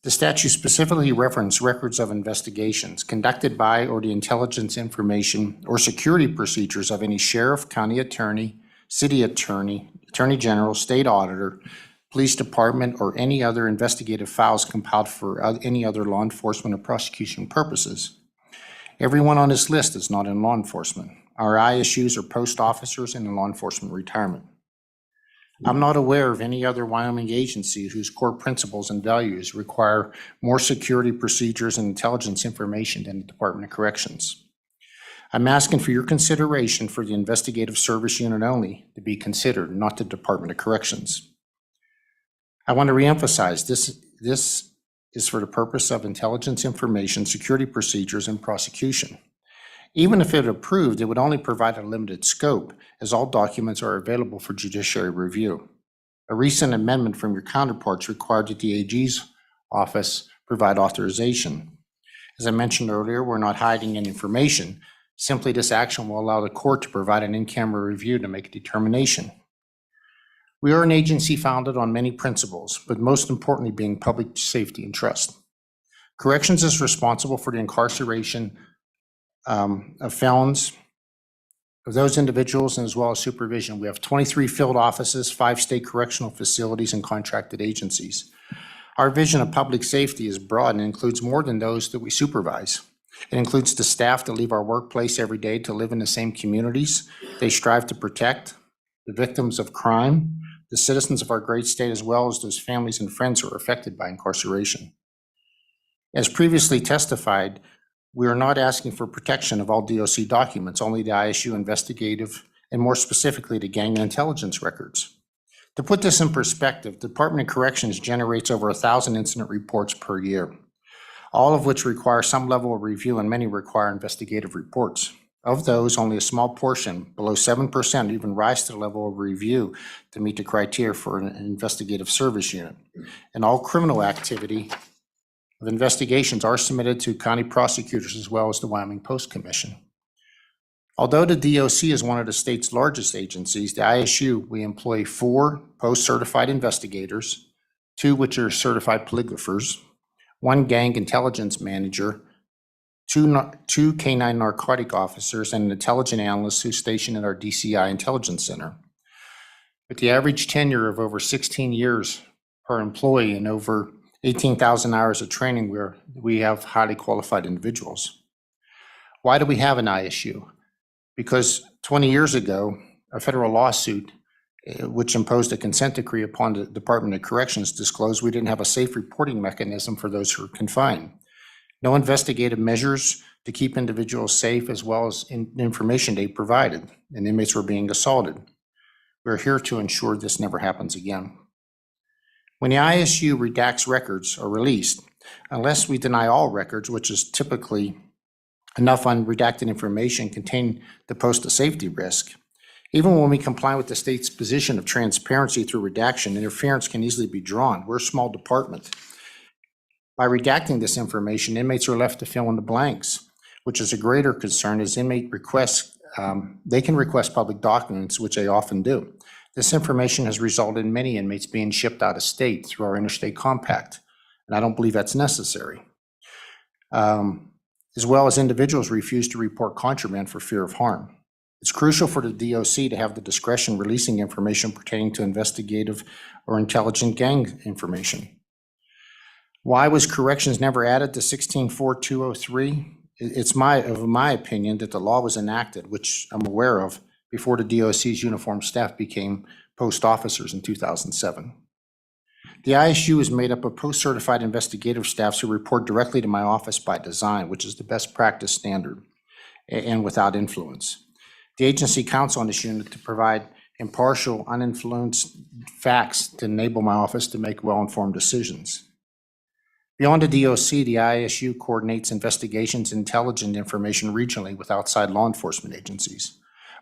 The statute specifically references records of investigations conducted by or the intelligence information or security procedures of any sheriff, county attorney, city attorney, attorney general, state auditor, police department, or any other investigative files compiled for any other law enforcement or prosecution purposes. Everyone on this list is not in law enforcement. Our ISUs are post officers and in law enforcement retirement. I'm not aware of any other Wyoming agency whose core principles and values require more security procedures and intelligence information than the Department of Corrections. I'm asking for your consideration for the Investigative Service Unit only to be considered, not the Department of Corrections. I want to reemphasize this is for the purpose of intelligence information, security procedures, and prosecution. Even if it approved, it would only provide a limited scope, as all documents are available for judiciary review. A recent amendment from your counterparts required that the AG's office provide authorization. As I mentioned earlier, we're not hiding any information. Simply, this action will allow the court to provide an in-camera review to make a determination. We are an agency founded on many principles, but most importantly being public safety and trust. Corrections is responsible for the incarceration of felons, of those individuals, and as well as supervision. We have 23 field offices, 5 state correctional facilities, and contracted agencies. Our vision of public safety is broad and includes more than those that we supervise. It includes the staff that leave our workplace every day to live in the same communities they strive to protect, the victims of crime, the citizens of our great state, as well as those families and friends who are affected by incarceration. As previously testified, we are not asking for protection of all DOC documents, only the ISU investigative and more specifically the gang and intelligence records. To put this in perspective, the Department of Corrections generates over 1,000 incident reports per year, all of which require some level of review and many require investigative reports. Of those, only a small portion, below 7%, even rise to the level of review to meet the criteria for an investigative service unit. And all criminal activity of investigations are submitted to county prosecutors as well as the Wyoming Post Commission. Although the DOC is one of the state's largest agencies, the ISU, we employ 4 post-certified investigators, 2 which are certified polygraphers, 1 gang intelligence manager, 2 canine narcotic officers, and an intelligence analyst who's stationed at our DCI Intelligence Center. With the average tenure of over 16 years per employee and over 18,000 hours of training, we have highly qualified individuals. Why do we have an ISU? Because 20 years ago, a federal lawsuit which imposed a consent decree upon the Department of Corrections disclosed we didn't have a safe reporting mechanism for those who are confined. No investigative measures to keep individuals safe as well as information they provided, and inmates were being assaulted. We're here to ensure this never happens again. When the ISU redacts records are released, unless we deny all records, which is typically enough unredacted information contain the post a safety risk. Even when we comply with the state's position of transparency through redaction, interference can easily be drawn. We're a small department. By redacting this information, inmates are left to fill in the blanks, which is a greater concern as inmate requests, they can request public documents, which they often do. This information has resulted in many inmates being shipped out of state through our interstate compact, and I don't believe that's necessary. As well as individuals refuse to report contraband for fear of harm. It's crucial for the DOC to have the discretion releasing information pertaining to investigative or intelligent gang information. Why was corrections never added to 16.4203? It's my opinion that the law was enacted, which I'm aware of, before the DOC's uniformed staff became post officers in 2007. The ISU is made up of post-certified investigative staffs who report directly to my office by design, which is the best practice standard and without influence. The agency counts on this unit to provide impartial, uninfluenced facts to enable my office to make well-informed decisions. Beyond the DOC, the ISU coordinates investigations and intelligence information regionally with outside law enforcement agencies.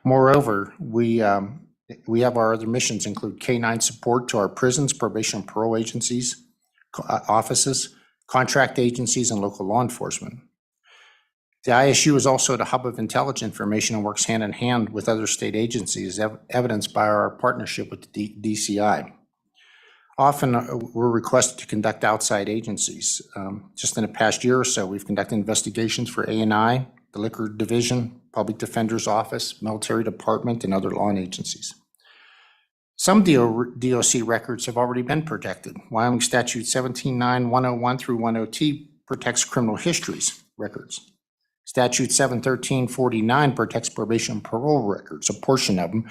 Moreover, we have our other missions include K-9 support to our prisons, probation and parole agencies, offices, contract agencies, and local law enforcement. The ISU is also the hub of intelligence information and works hand in hand with other state agencies, evidenced by our partnership with the DCI. Often we're requested to conduct outside agencies. Just in the past year or so, we've conducted investigations for A&I, the Liquor Division, Public Defender's Office, Military Department, and other law agencies. Some DOC records have already been protected. Wyoming Statute 17.9.101 through 102 protects criminal histories records. Statute 713.49 protects probation and parole records, a portion of them,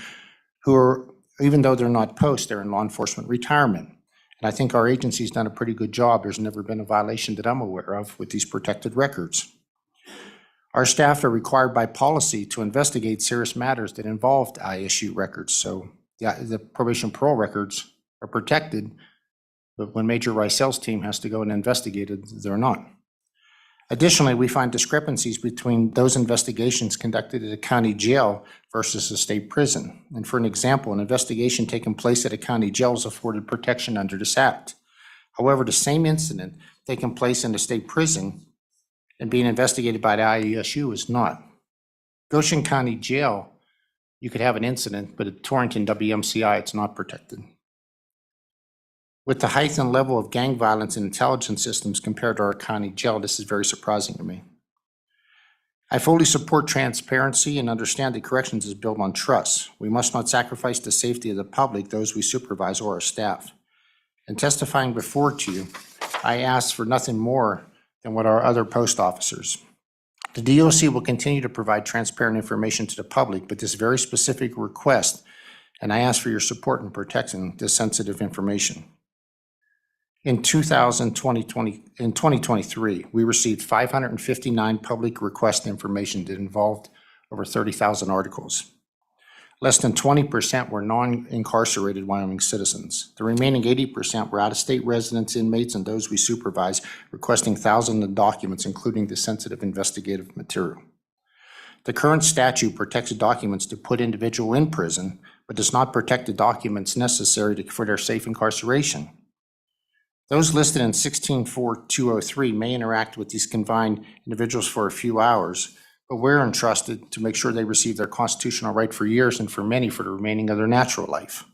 who are, even though they're not post, they're in law enforcement retirement. And I think our agency's done a pretty good job. There's never been a violation that I'm aware of with these protected records. Our staff are required by policy to investigate serious matters that involved ISU records. So the probation and parole records are protected, but when Major Reisel's team has to go and investigate it, they're not. Additionally, we find discrepancies between those investigations conducted at a county jail versus a state prison. And for an example, an investigation taking place at a county jail is afforded protection under this act. However, the same incident taking place in a state prison and being investigated by the ISU is not. Goshen County Jail, you could have an incident, but at Torrington WMCI, it's not protected. With the height and level of gang violence in intelligence systems compared to our county jail, this is very surprising to me. I fully support transparency and understand that corrections is built on trust. We must not sacrifice the safety of the public, those we supervise, or our staff. In testifying before to you, I ask for nothing more than what our other post officers. The DOC will continue to provide transparent information to the public, but this very specific request, and I ask for your support in protecting this sensitive information. In 2023, we received 559 public request information that involved over 30,000 articles. Less than 20% were non-incarcerated Wyoming citizens. The remaining 80% were out-of-state residents, inmates, and those we supervise, requesting thousands of documents, including the sensitive investigative material. The current statute protects documents to put individual in prison, but does not protect the documents necessary for their safe incarceration. Those listed in 164203 may interact with these confined individuals for a few hours, but we're entrusted to make sure they receive their constitutional right for years, and for many for the remaining of their natural life.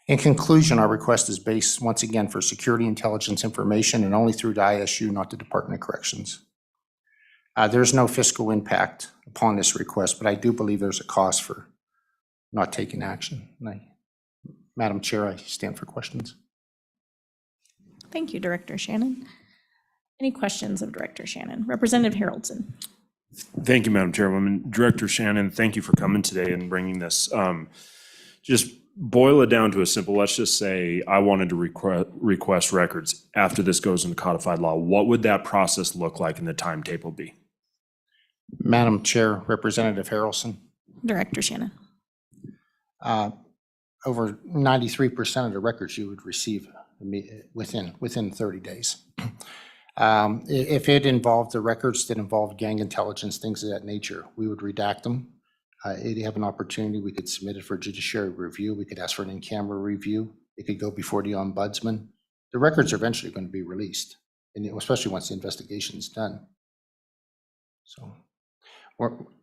In conclusion, our request is based, once again, for security intelligence information and only through the ISU, not the Department of Corrections. There's no fiscal impact upon this request, but I do believe there's a cost for not taking action. Madam Chair, I stand for questions. Thank you, Director Shannon. Any questions of Director Shannon? Representative Haroldson. Thank you, Madam Chairwoman. Director Shannon, thank you for coming today and bringing this. Just boil it down to a simple, let's just say I wanted to request records after this goes into codified law. What would that process look like and the timetable be? Madam Chair, Representative Harrelson. Director Shannon. Over 93% of the records you would receive within 30 days. If it involved the records that involved gang intelligence, things of that nature, we would redact them. If you have an opportunity, we could submit it for judiciary review. We could ask for an in-camera review. It could go before the ombudsman. The records are eventually going to be released, and especially once the investigation is done. So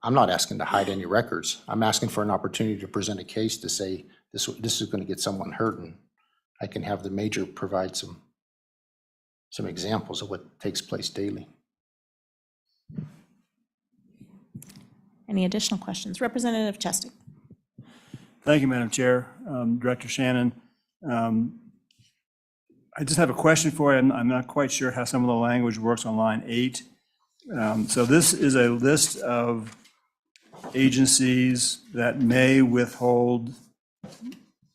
I'm not asking to hide any records. I'm asking for an opportunity to present a case to say this is going to get someone hurt, and I can have the major provide some examples of what takes place daily. Any additional questions? Representative Chestic. Thank you, Madam Chair. Director Shannon, I just have a question for you. I'm not quite sure how some of the language works on line 8. So this is a list of agencies that may withhold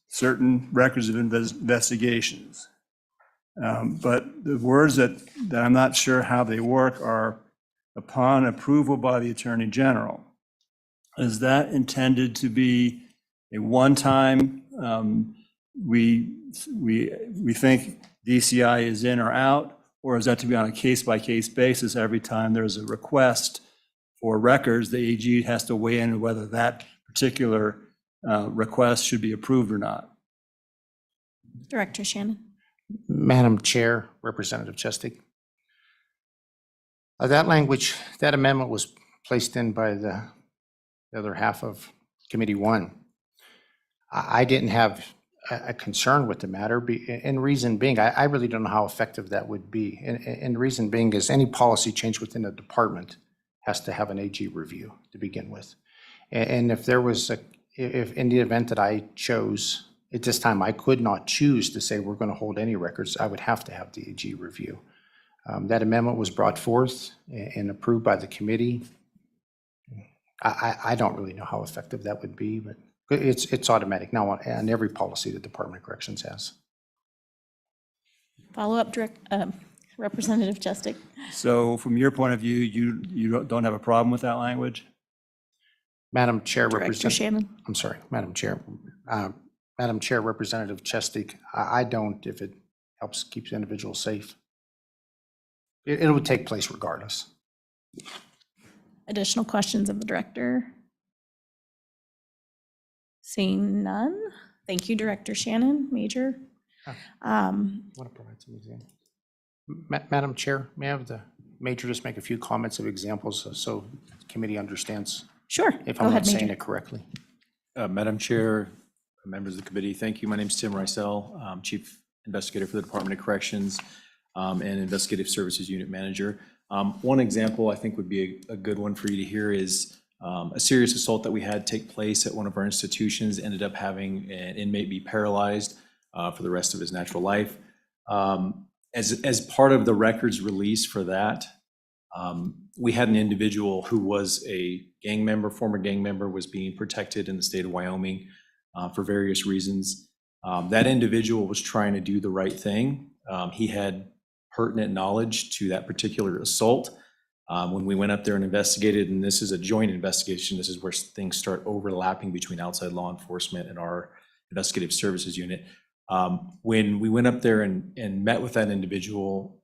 certain records of investigations. But the words that I'm not sure how they work are upon approval by the Attorney General. Is that intended to be a one-time, we think DCI is in or out, or is that to be on a case-by-case basis every time there's a request for records, the AG has to weigh in whether that particular request should be approved or not? Director Shannon. Madam Chair, Representative Chestic. That language, that amendment was placed in by the other half of Committee 1. I didn't have a concern with the matter, and reason being, I really don't know how effective that would be. And reason being is any policy change within a department has to have an AG review to begin with. And if there was if in the event that I chose, at this time, I could not choose to say we're going to hold any records, I would have to have the AG review. That amendment was brought forth and approved by the committee. I don't really know how effective that would be, but it's automatic now on every policy the Department of Corrections has. Follow-up, Representative Chestic. So from your point of view, you don't have a problem with that language? Madam Chair, Director Shannon. I'm sorry, Madam Chair. Madam Chair, Representative Chestic, I don't, if it helps keep the individual safe. It would take place regardless. Additional questions of the director? Seeing none. Thank you, Director Shannon. Major. I want to provide some examples. Madam Chair, may I have the Major just make a few comments of examples so the committee understands? Sure. If Go I'm ahead, not saying Major. it correctly. Madam Chair, members of the committee, thank you. My name is Tim Ricel, Chief Investigator for the Department of Corrections and Investigative Services Unit Manager. One example I think would be a good one for you to hear is a serious assault that we had take place at one of our institutions, ended up having an inmate be paralyzed for the rest of his natural life. As part of the records release for that, we had an individual who was a gang member, former gang member, was being protected in the state of Wyoming for various reasons. That individual was trying to do the right thing He had pertinent knowledge to that particular assault. When we went up there and investigated, and this is a joint investigation, this is where things start overlapping between outside law enforcement and our investigative services unit. When we went up there and met with that individual,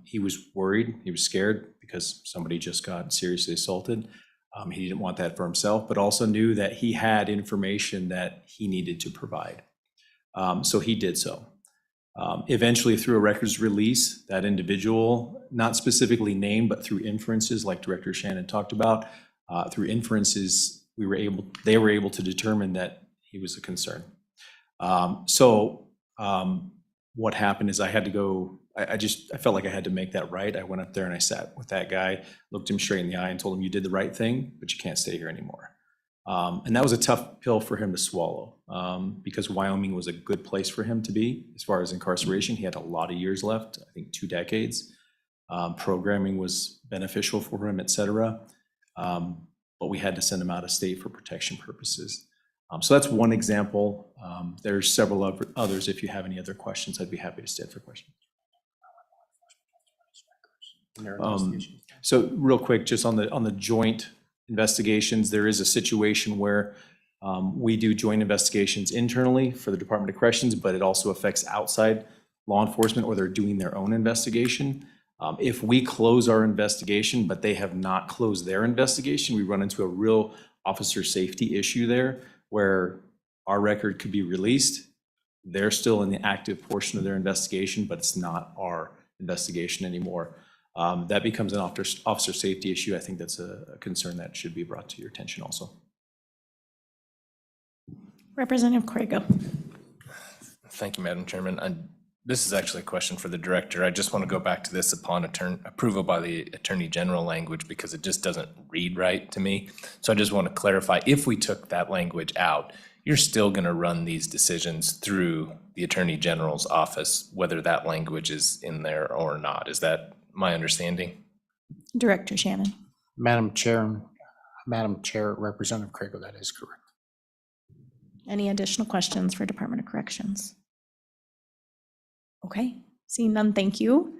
he was worried, he was scared because somebody just got seriously assaulted. He didn't want that for himself, but also knew that he had information that he needed to provide. So he did so. Eventually, through a records release, that individual, not specifically named, but through inferences, like Director Shannon talked about, through inferences, they were able to determine that he was a concern. What happened is I had to go, I felt like I had to make that right. I went up there and I sat with that guy, looked him straight in the eye and told him, you did the right thing, but you can't stay here anymore. And that was a tough pill for him to swallow, because Wyoming was a good place for him to be as far as incarceration. He had a lot of years left, I think 2 decades. Programming was beneficial for him, et cetera. But we had to send him out of state for protection purposes. So that's one example. There's several others. If you have any other questions, I'd be happy to stand for questions. So real quick, just on the joint investigations, there is a situation where we do joint investigations internally for the Department of Corrections, but it also affects outside law enforcement, or they're doing their own investigation. If we close our investigation, but they have not closed their investigation, we run into a real officer safety issue there, where our record could be released. They're still in the active portion of their investigation, but it's not our investigation anymore. That becomes an officer safety issue. I think that's a concern that should be brought to your attention also. Representative Craigo. Thank you, Madam Chairman. This is actually a question for the director. I just want to go back to this upon approval by the Attorney General language, because it just doesn't read right to me. So I just want to clarify, if we took that language out, you're still going to run these decisions through the Attorney General's office, whether that language is in there or not. Is that my understanding? Director Shannon. Madam Chair, Representative Craigo, that is correct. Any additional questions for Department of Corrections? Okay, seeing none, thank you.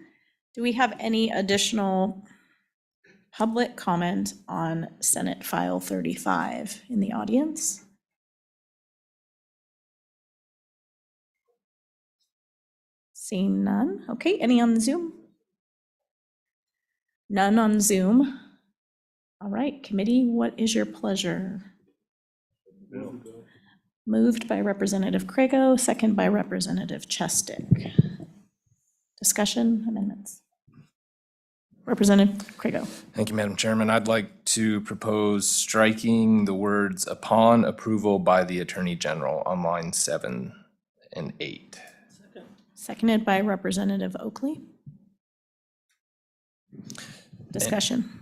Do we have any additional public comment on Senate File 35 in the audience? Seeing none. Okay, any on Zoom? None on Zoom. All right, committee, what is your pleasure? Moved by Representative Craigo, second by Representative Chestick. Discussion, amendments. Representative Craigo. Thank you, Madam Chairman. I'd like to propose striking the words "upon approval by the Attorney General" on line 7 and 8. Seconded by Representative Oakley. Discussion.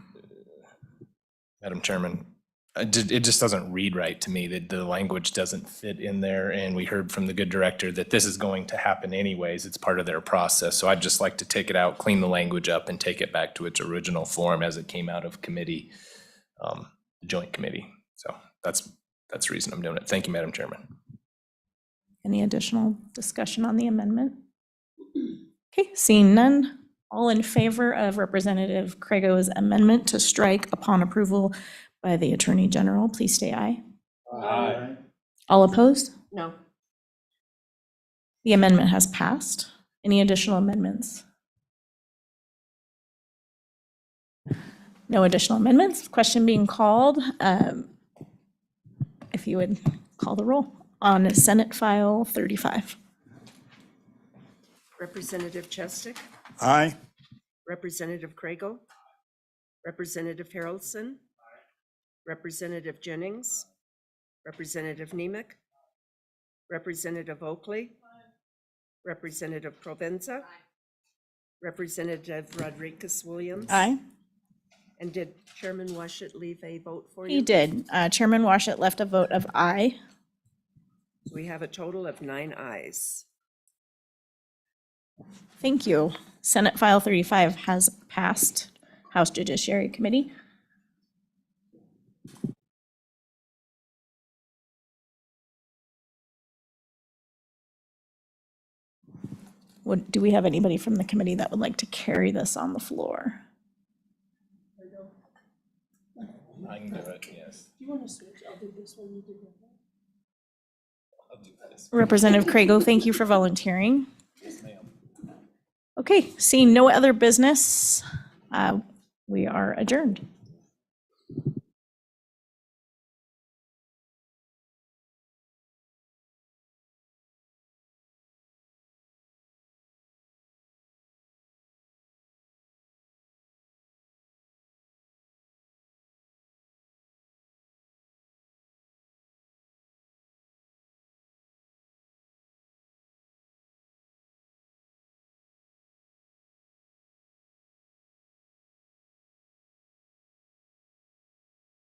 Madam Chairman, it just doesn't read right to me, that the language doesn't fit in there, and we heard from the good director that this is going to happen anyways. It's part of their process. So I'd just like to take it out, clean the language up, and take it back to its original form as it came out of committee, joint committee. So that's the reason I'm doing it. Thank you, Madam Chairman. Any additional discussion on the amendment? Okay, seeing none. All in favor of Representative Craigo's amendment to strike "upon approval by the Attorney General," please say aye. Aye. All opposed? No. The amendment has passed. Any additional amendments? No additional amendments. Question being called. If you would call the roll on Senate File 35. Representative Chestick, Aye. Representative Craigo, Representative Harrelson, Representative Jennings, Representative Nemec, Representative Oakley, Representative Provenza, Representative Rodriguez-Williams. Aye. And did Chairman Washut leave a vote for you? He did. Chairman Washut left a vote of aye. We have a total of 9 ayes. Thank you. Senate File 35 has passed House Judiciary Committee. Do we have anybody from the committee that would like to carry this on the floor? I can do it, yes. You want to switch? I'll do this one, you do that one. I'll do this. Representative Crago, thank you for volunteering. Okay, seeing no other business, we are adjourned.